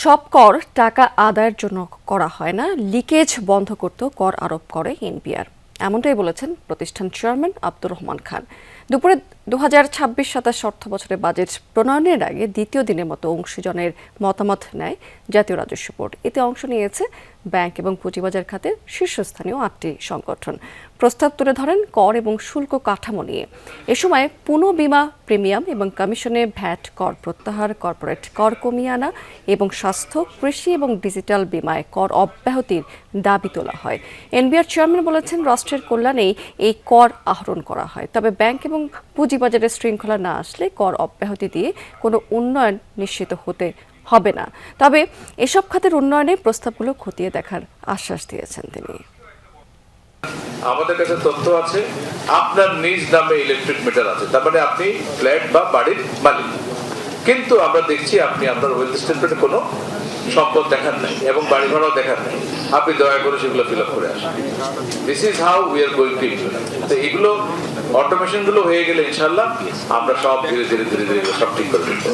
সব কর টাকা আদায়ের জন্য করা হয় না, লিকেজ বন্ধ করতেও কর আরোপ করে এনবিআর। এমনটাই বলেছেন প্রতিষ্ঠান চেয়ারম্যান আব্দুর রহমান খান। দুপুরে 2026-27 অর্থ বছরে বাজেট প্রণয়নের আগে দ্বিতীয় দিনের মতো অংশীজনের মতামত নেয় জাতীয় রাজস্ব বোর্ড। এতে অংশ নিয়েছে ব্যাংক এবং পুঁজিবাজার খাতের শীর্ষস্থানীয় 8টি সংগঠন। প্রস্তাব তুলে ধরেন কর এবং শুল্ক কাঠামো নিয়ে। এ সময় পুনঃবীমা প্রিমিয়াম এবং কমিশনে ভ্যাট কর প্রত্যাহার, কর্পোরেট কর কমিয়ে আনা এবং স্বাস্থ্য, কৃষি এবং ডিজিটাল বীমায় কর অব্যাহতির দাবি তোলা হয়। এনবিআর চেয়ারম্যান বলেছেন, রাষ্ট্রের কল্যাণেই এই কর আহরণ করা হয়। তবে ব্যাংক এবং পুঁজিবাজারের শৃঙ্খলা না আসলে কর অব্যাহতি দিয়ে কোনো উন্নয়ন নিশ্চিত হতে হবে না। তবে এসব খাতের উন্নয়নে প্রস্তাবগুলো খতিয়ে দেখার আশ্বাস দিয়েছেন তিনি। আমাদের কাছে তথ্য আছে, আপনার নিজ নামে ইলেকট্রিক মিটার আছে, তার মানে আপনি ফ্ল্যাট বা বাড়ির মালিক, কিন্তু আমরা দেখছি আপনি আপনার ওয়েলথ স্টেটমেন্টে কোনো সম্পদ দেখান নাই এবং বাড়ি ভাড়াও দেখান নাই। আপনি দয়া করে সেগুলো ফিল আপ করে আসেন। This is how we are going to implement. তো এগুলো অটোমেশন গুলো হয়ে গেলে ইনশাল্লাহ আমরা সব ধীরে ধীরে সব ঠিক করে দিতে